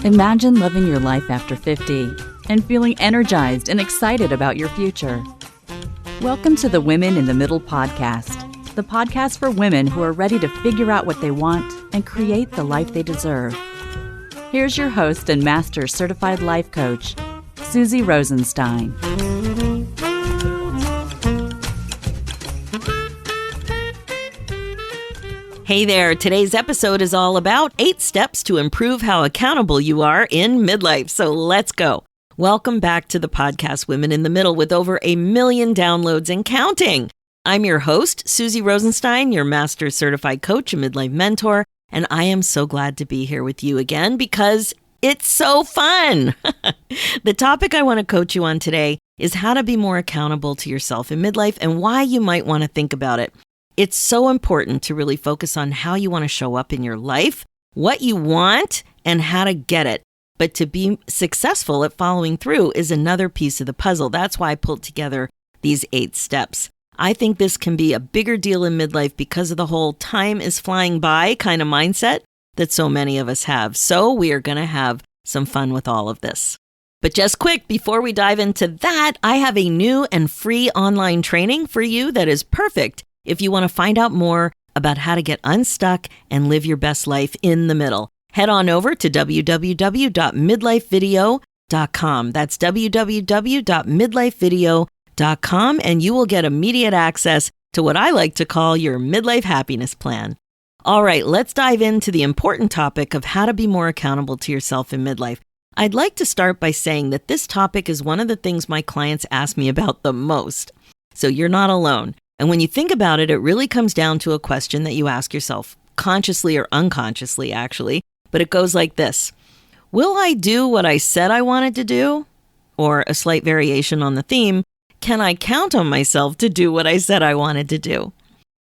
Imagine living your life after 50 and feeling energized and excited about your future. Welcome to the Women in the Middle podcast, the podcast for women who are ready to figure out what they want and create the life they deserve. Here's your host and Master Certified Life Coach, Susie Rosenstein. Hey there, today's episode is all about 8 steps to improve how accountable you are in midlife. So let's go. Welcome back to the podcast Women in the Middle with over 1 million downloads and counting. I'm your host, Susie Rosenstein, your Master Certified Coach and Midlife Mentor, and I am so glad to be here with you again because it's so fun. The topic I want to coach you on today is how to be more accountable to yourself in midlife and why you might want to think about it. It's so important to really focus on how you want to show up in your life, what you want, and how to get it. But to be successful at following through is another piece of the puzzle. That's why I pulled together these 8 steps. I think this can be a bigger deal in midlife because of the whole time is flying by kind of mindset that so many of us have. So we are going to have some fun with all of this. But just quick, before we dive into that, I have a new and free online training for you that is perfect if you want to find out more about how to get unstuck and live your best life in the middle. Head on over to www.midlifevideo.com. That's www.midlifevideo.com, and you will get immediate access to what I like to call your midlife happiness plan. All right, let's dive into the important topic of how to be more accountable to yourself in midlife. I'd like to start by saying that this topic is one of the things my clients ask me about the most. So you're not alone. And when you think about it, it really comes down to a question that you ask yourself, consciously or unconsciously, actually. But it goes like this: will I do what I said I wanted to do? Or a slight variation on the theme, can I count on myself to do what I said I wanted to do?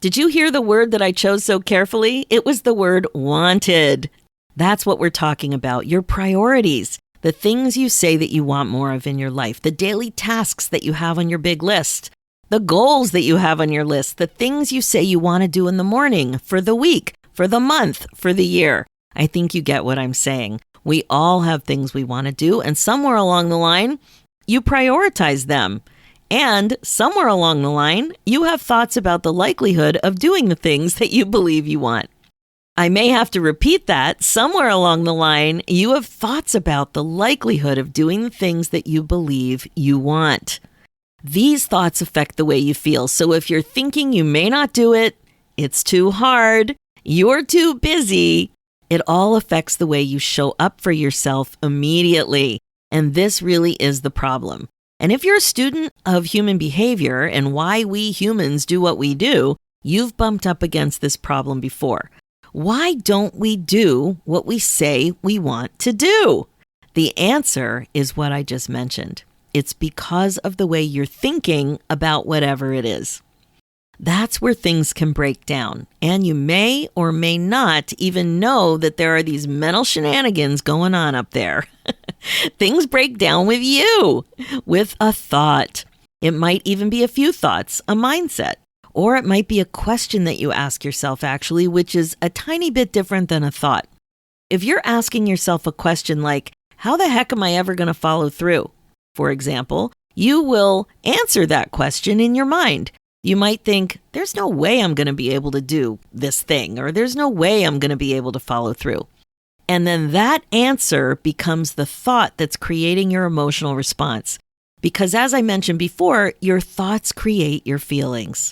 Did you hear the word that I chose so carefully? It was the word wanted. That's what we're talking about, your priorities, the things you say that you want more of in your life, the daily tasks that you have on your big list, the goals that you have on your list, the things you say you want to do in the morning, for the week, for the month, for the year. I think you get what I'm saying. We all have things we want to do, and somewhere along the line, you prioritize them. And somewhere along the line, you have thoughts about the likelihood of doing the things that you believe you want. I may have to repeat that. Somewhere along the line, you have thoughts about the likelihood of doing the things that you believe you want. These thoughts affect the way you feel. So if you're thinking you may not do it, it's too hard, you're too busy, it all affects the way you show up for yourself immediately. And this really is the problem. And if you're a student of human behavior and why we humans do what we do, you've bumped up against this problem before. Why don't we do what we say we want to do? The answer is what I just mentioned. It's because of the way you're thinking about whatever it is. That's where things can break down. And you may or may not even know that there are these mental shenanigans going on up there. Things break down with you, with a thought. It might even be a few thoughts, a mindset. Or it might be a question that you ask yourself, actually, which is a tiny bit different than a thought. If you're asking yourself a question like, how the heck am I ever going to follow through? For example, you will answer that question in your mind. You might think, there's no way I'm going to be able to do this thing, or there's no way I'm going to be able to follow through. And then that answer becomes the thought that's creating your emotional response. Because as I mentioned before, your thoughts create your feelings.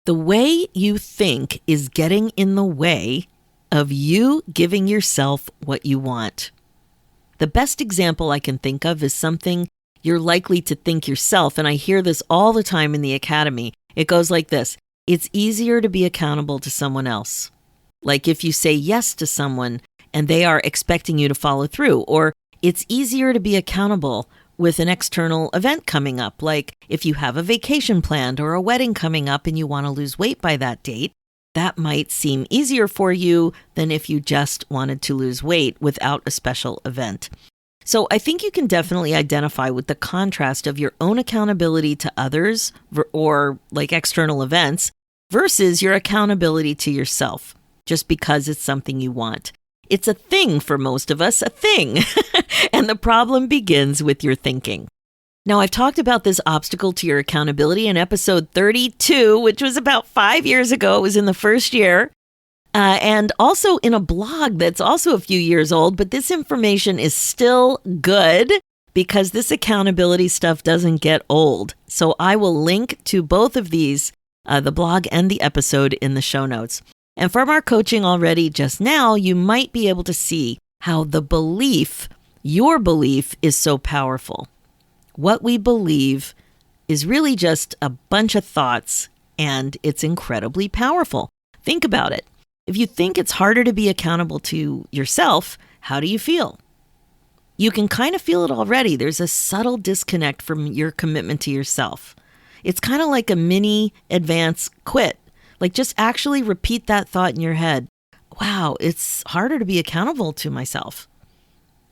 The way you think is getting in the way of you giving yourself what you want. The best example I can think of is something you're likely to think yourself, and I hear this all the time in the academy. It goes like this: it's easier to be accountable to someone else. Like if you say yes to someone and they are expecting you to follow through, or it's easier to be accountable with an external event coming up, like if you have a vacation planned or a wedding coming up and you want to lose weight by that date, that might seem easier for you than if you just wanted to lose weight without a special event. So I think you can definitely identify with the contrast of your own accountability to others or like external events versus your accountability to yourself. just because it's something you want. It's a thing for most of us, a thing. And the problem begins with your thinking. Now, I've talked about this obstacle to your accountability in episode 32, which was about 5 years ago. It was in the first year. And also in a blog that's also a few years old, but this information is still good because this accountability stuff doesn't get old. So I will link to both of these, the blog and the episode, in the show notes. And from our coaching already just now, you might be able to see how the belief, your belief, is so powerful. What we believe is really just a bunch of thoughts, and it's incredibly powerful. Think about it. If you think it's harder to be accountable to yourself, how do you feel? You can kind of feel it already. There's a subtle disconnect from your commitment to yourself. It's kind of like a mini advance quit. Like, just actually repeat that thought in your head. Wow, it's harder to be accountable to myself.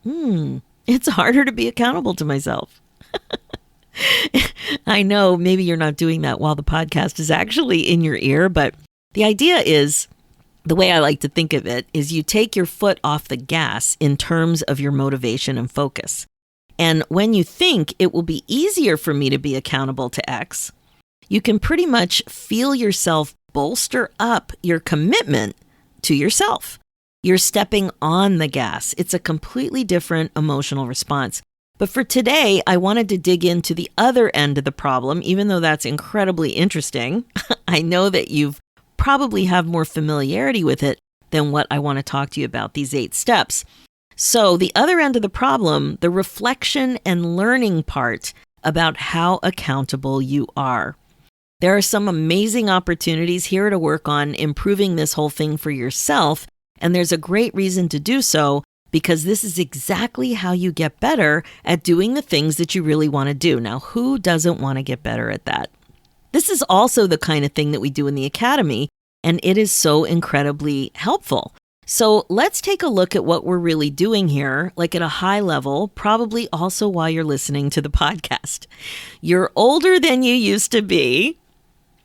It's harder to be accountable to myself. I know maybe you're not doing that while the podcast is actually in your ear, but the idea is, the way I like to think of it, is you take your foot off the gas in terms of your motivation and focus. And when you think it will be easier for me to be accountable to X, you can pretty much feel yourself bolster up your commitment to yourself. You're stepping on the gas. It's a completely different emotional response. But for today, I wanted to dig into the other end of the problem, even though that's incredibly interesting. I know that you've probably have more familiarity with it than what I want to talk to you about, these 8 steps. So the other end of the problem, the reflection and learning part about how accountable you are. There are some amazing opportunities here to work on improving this whole thing for yourself, and there's a great reason to do so, because this is exactly how you get better at doing the things that you really want to do. Now, who doesn't want to get better at that? This is also the kind of thing that we do in the Academy, and it is so incredibly helpful. So let's take a look at what we're really doing here, like at a high level, probably also while you're listening to the podcast. You're older than you used to be,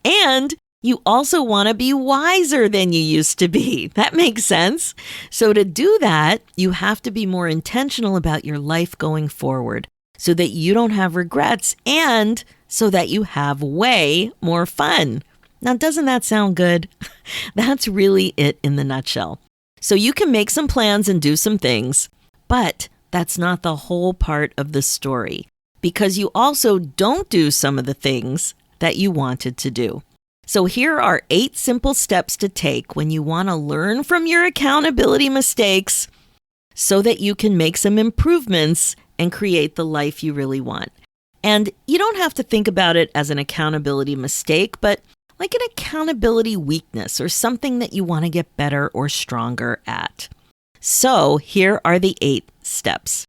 and you also want to be wiser than you used to be. That makes sense. So to do that, you have to be more intentional about your life going forward so that you don't have regrets and so that you have way more fun. Now, doesn't that sound good? That's really it in the nutshell. So you can make some plans and do some things, but that's not the whole part of the story, because you also don't do some of the things that you wanted to do. So here are 8 simple steps to take when you want to learn from your accountability mistakes so that you can make some improvements and create the life you really want. And you don't have to think about it as an accountability mistake, but like an accountability weakness or something that you want to get better or stronger at. So here are the 8 steps.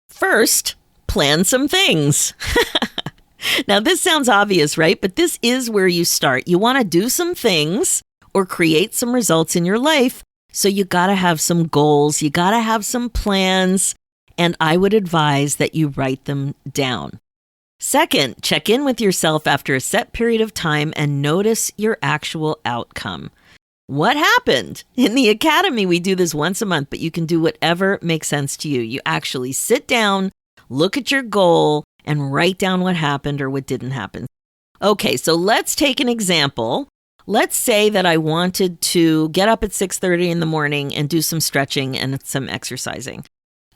First, plan some things. Now, this sounds obvious, right? But this is where you start. You want to do some things or create some results in your life. So you got to have some goals. You got to have some plans. And I would advise that you write them down. Second, check in with yourself after a set period of time and notice your actual outcome. What happened? In the Academy, we do this once a month, but you can do whatever makes sense to you. You actually sit down, look at your goal, and write down what happened or what didn't happen. Okay, so let's take an example. Let's say that I wanted to get up at 6:30 in the morning and do some stretching and some exercising.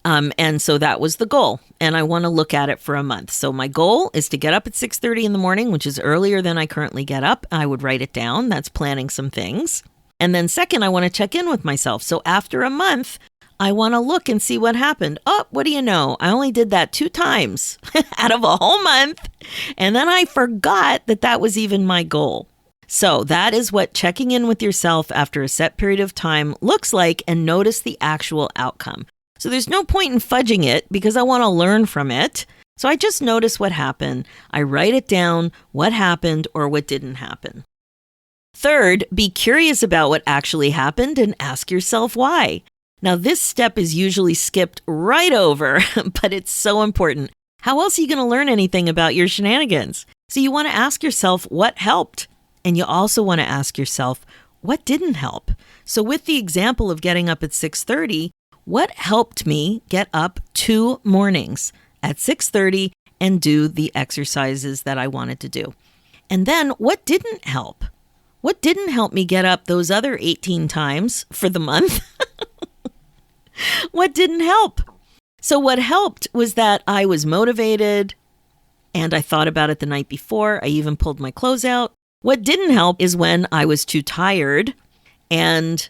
And so that was the goal. And I want to look at it for a month. So my goal is to get up at 6:30 in the morning, which is earlier than I currently get up. I would write it down. That's planning some things. And then second, I want to check in with myself. So after a month, I want to look and see what happened. Oh, what do you know? I only did that 2 times out of a whole month. And then I forgot that that was even my goal. So that is what checking in with yourself after a set period of time looks like, and notice the actual outcome. So there's no point in fudging it because I want to learn from it. So I just notice what happened. I write it down, what happened or what didn't happen. Third, be curious about what actually happened and ask yourself why. Now, this step is usually skipped right over, but it's so important. How else are you going to learn anything about your shenanigans? So you want to ask yourself what helped. And you also want to ask yourself, what didn't help? So with the example of getting up at 6:30, what helped me get up 2 mornings at 6:30 and do the exercises that I wanted to do? And then what didn't help? What didn't help me get up those other 18 times for the month? What didn't help? So what helped was that I was motivated and I thought about it the night before. I even pulled my clothes out. What didn't help is when I was too tired and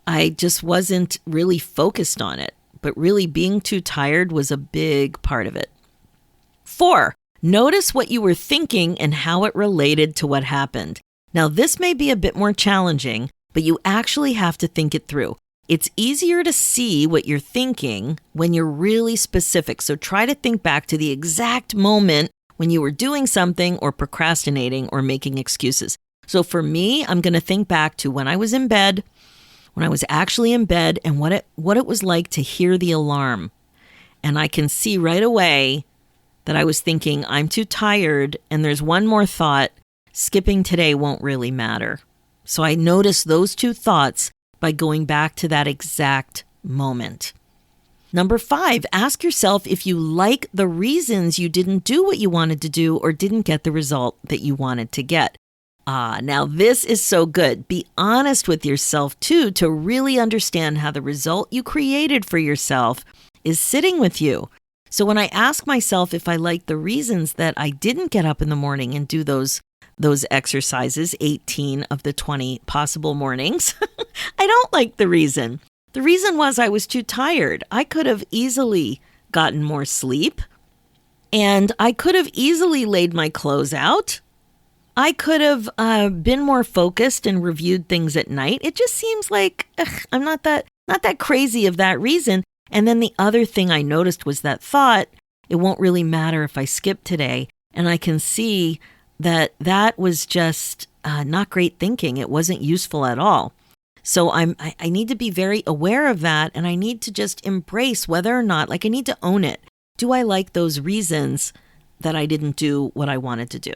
I just wasn't really focused on it. But really being too tired was a big part of it. 4, notice what you were thinking and how it related to what happened. Now, this may be a bit more challenging, but you actually have to think it through. It's easier to see what you're thinking when you're really specific. So try to think back to the exact moment when you were doing something or procrastinating or making excuses. So for me, I'm going to think back to when I was in bed, when I was actually in bed, and what it was like to hear the alarm. And I can see right away that I was thinking, I'm too tired, and there's one more thought, skipping today won't really matter. So I noticed those 2 thoughts by going back to that exact moment. Number 5, ask yourself if you like the reasons you didn't do what you wanted to do or didn't get the result that you wanted to get. Now this is so good. Be honest with yourself too, to really understand how the result you created for yourself is sitting with you. So when I ask myself if I like the reasons that I didn't get up in the morning and do those exercises, 18 of the 20 possible mornings, I don't like the reason. The reason was I was too tired. I could have easily gotten more sleep, and I could have easily laid my clothes out. I could have been more focused and reviewed things at night. It just seems like I'm not that crazy of that reason. And then the other thing I noticed was that thought, it won't really matter if I skip today. And I can see that was just not great thinking. It wasn't useful at all. So I need to be very aware of that, and I need to just embrace whether or not, I need to own it. Do I like those reasons that I didn't do what I wanted to do?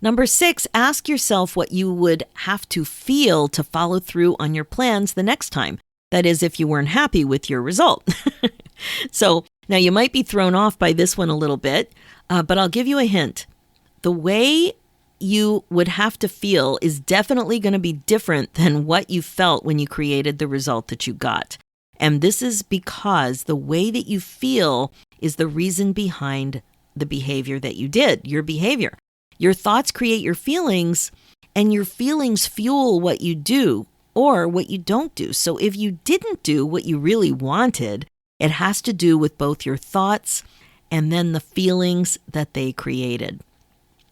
Number 6, ask yourself what you would have to feel to follow through on your plans the next time. That is, if you weren't happy with your result. So now you might be thrown off by this one a little bit, but I'll give you a hint. The way you would have to feel is definitely going to be different than what you felt when you created the result that you got. And this is because the way that you feel is the reason behind the behavior that you did, your behavior. Your thoughts create your feelings, and your feelings fuel what you do or what you don't do. So if you didn't do what you really wanted, it has to do with both your thoughts and then the feelings that they created.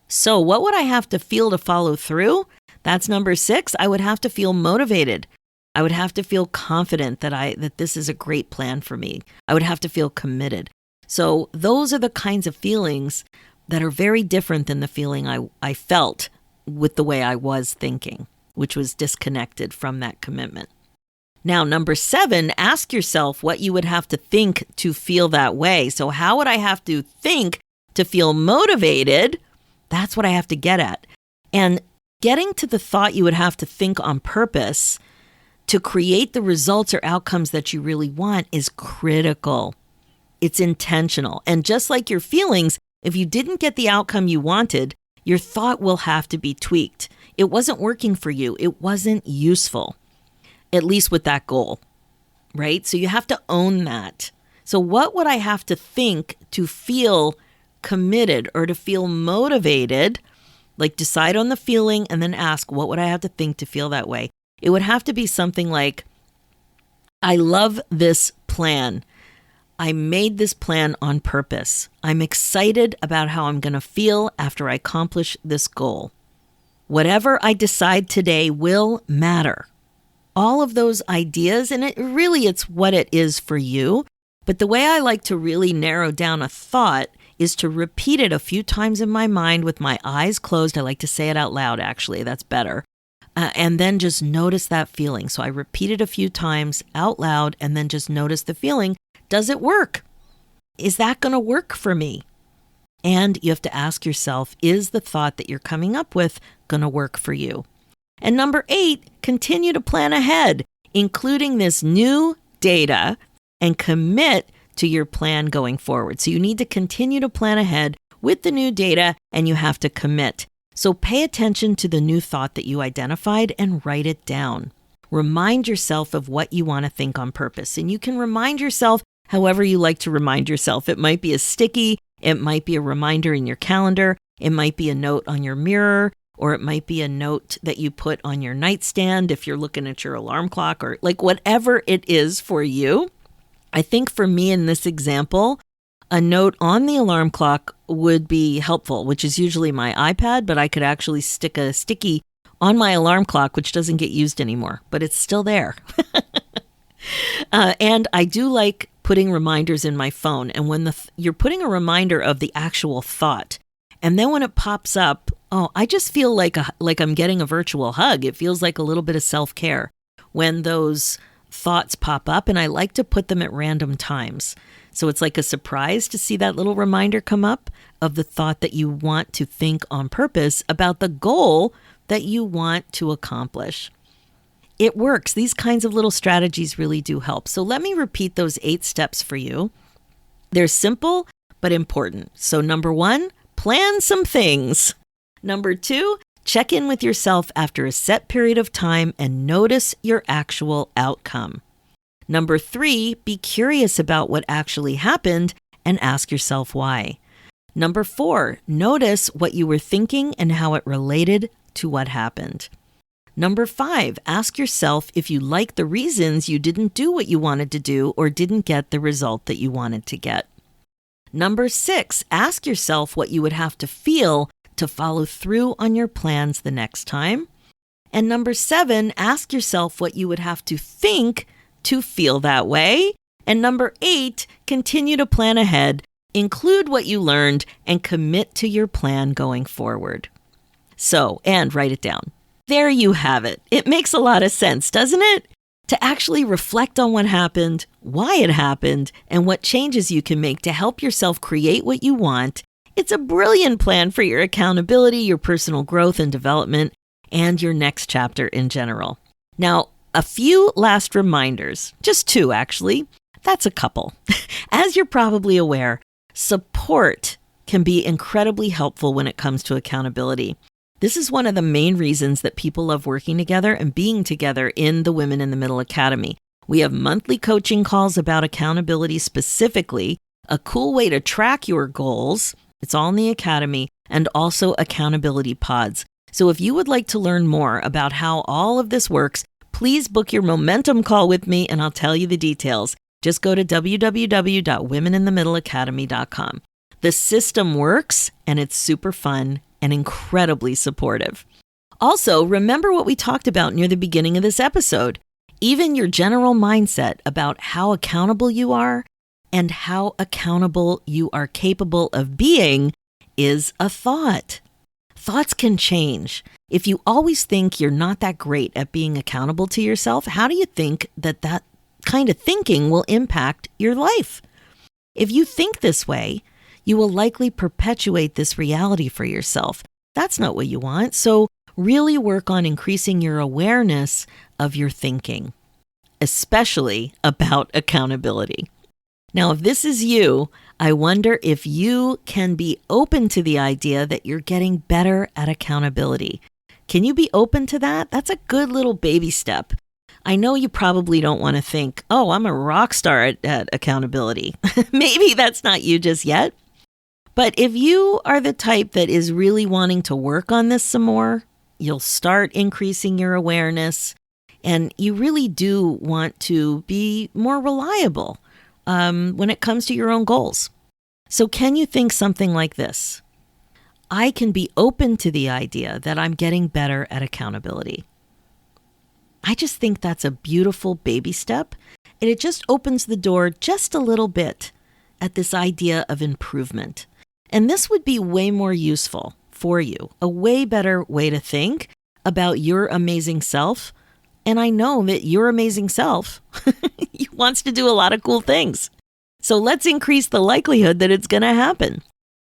So what would I have to feel to follow through? That's number 6. I would have to feel motivated. I would have to feel confident that this is a great plan for me. I would have to feel committed. So those are the kinds of feelings that are very different than the feeling I felt with the way I was thinking, which was disconnected from that commitment. Now, number 7, ask yourself what you would have to think to feel that way. So how would I have to think to feel motivated? That's what I have to get at. And getting to the thought you would have to think on purpose to create the results or outcomes that you really want is critical. It's intentional. And just like your feelings, if you didn't get the outcome you wanted, your thought will have to be tweaked. It wasn't working for you. It wasn't useful, at least with that goal, right? So you have to own that. So what would I have to think to feel committed or to feel motivated? Like decide on the feeling and then ask, what would I have to think to feel that way? It would have to be something like, I love this plan. I made this plan on purpose. I'm excited about how I'm going to feel after I accomplish this goal. Whatever I decide today will matter. All of those ideas, and it's what it is for you. But the way I like to really narrow down a thought is to repeat it a few times in my mind with my eyes closed. I like to say it out loud, actually. That's better. And then just notice that feeling. So I repeat it a few times out loud and then just notice the feeling. Does it work? Is that going to work for me? And you have to ask yourself, is the thought that you're coming up with going to work for you? And number 8, continue to plan ahead, including this new data, and commit to your plan going forward. So you need to continue to plan ahead with the new data, and you have to commit. So pay attention to the new thought that you identified and write it down. Remind yourself of what you want to think on purpose. And you can remind yourself however you like to remind yourself. It might be a sticky, it might be a reminder in your calendar, it might be a note on your mirror, or it might be a note that you put on your nightstand if you're looking at your alarm clock, or like whatever it is for you. I think for me in this example, a note on the alarm clock would be helpful, which is usually my iPad, but I could actually stick a sticky on my alarm clock, which doesn't get used anymore, but it's still there. And I do like putting reminders in my phone. And when you're putting a reminder of the actual thought, and then when it pops up, I just feel like I'm getting a virtual hug. It feels like a little bit of self-care when those thoughts pop up, and I like to put them at random times. So it's like a surprise to see that little reminder come up of the thought that you want to think on purpose about the goal that you want to accomplish. It works. These kinds of little strategies really do help. So let me repeat those 8 steps for you. They're simple but important. So number 1, plan some things. Number 2, check in with yourself after a set period of time and notice your actual outcome. Number 3, be curious about what actually happened and ask yourself why. Number 4, notice what you were thinking and how it related to what happened. Number 5, ask yourself if you like the reasons you didn't do what you wanted to do or didn't get the result that you wanted to get. Number 6, ask yourself what you would have to feel to follow through on your plans the next time. And number 7, ask yourself what you would have to think to feel that way. And number 8, continue to plan ahead, include what you learned, and commit to your plan going forward. So, and write it down. There you have it. It makes a lot of sense, doesn't it? To actually reflect on what happened, why it happened, and what changes you can make to help yourself create what you want. It's a brilliant plan for your accountability, your personal growth and development, and your next chapter in general. Now, a few last reminders, just 2 actually. That's a couple. As you're probably aware, support can be incredibly helpful when it comes to accountability. This is one of the main reasons that people love working together and being together in the Women in the Middle Academy. We have monthly coaching calls about accountability specifically, a cool way to track your goals. It's all in the Academy, and also accountability pods. So if you would like to learn more about how all of this works, please book your momentum call with me and I'll tell you the details. Just go to www.womeninthemiddleacademy.com. The system works and it's super fun and incredibly supportive. Also, remember what we talked about near the beginning of this episode. Even your general mindset about how accountable you are and how accountable you are capable of being is a thought. Thoughts can change. If you always think you're not that great at being accountable to yourself, how do you think that kind of thinking will impact your life? If you think this way, you will likely perpetuate this reality for yourself. That's not what you want. So really work on increasing your awareness of your thinking, especially about accountability. Now, if this is you, I wonder if you can be open to the idea that you're getting better at accountability. Can you be open to that? That's a good little baby step. I know you probably don't want to think, I'm a rock star at accountability. Maybe that's not you just yet. But if you are the type that is really wanting to work on this some more, you'll start increasing your awareness, and you really do want to be more reliable when it comes to your own goals. So can you think something like this? I can be open to the idea that I'm getting better at accountability. I just think that's a beautiful baby step, and it just opens the door just a little bit at this idea of improvement. And this would be way more useful for you, a way better way to think about your amazing self. And I know that your amazing self wants to do a lot of cool things. So let's increase the likelihood that it's going to happen.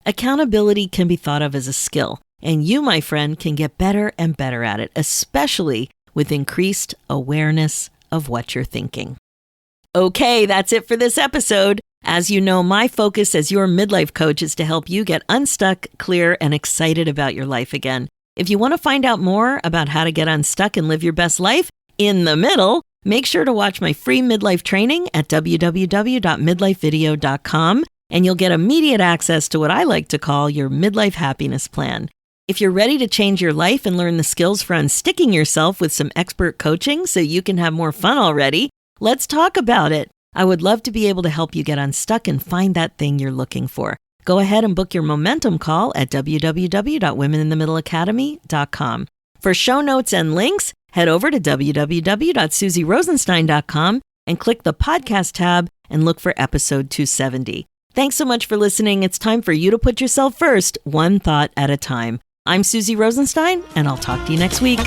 Accountability can be thought of as a skill, And you, my friend, can get better and better at it, especially with increased awareness of what you're thinking. Okay, that's it for this episode. As you know, my focus as your midlife coach is to help you get unstuck, clear, and excited about your life again. If you want to find out more about how to get unstuck and live your best life in the middle, make sure to watch my free midlife training at www.midlifevideo.com, and you'll get immediate access to what I like to call your midlife happiness plan. If you're ready to change your life and learn the skills for unsticking yourself with some expert coaching so you can have more fun already, let's talk about it. I would love to be able to help you get unstuck and find that thing you're looking for. Go ahead and book your momentum call at www.womeninthemiddleacademy.com. For show notes and links, head over to www.susierosenstein.com and click the podcast tab and look for episode 270. Thanks so much for listening. It's time for you to put yourself first, one thought at a time. I'm Susie Rosenstein, and I'll talk to you next week.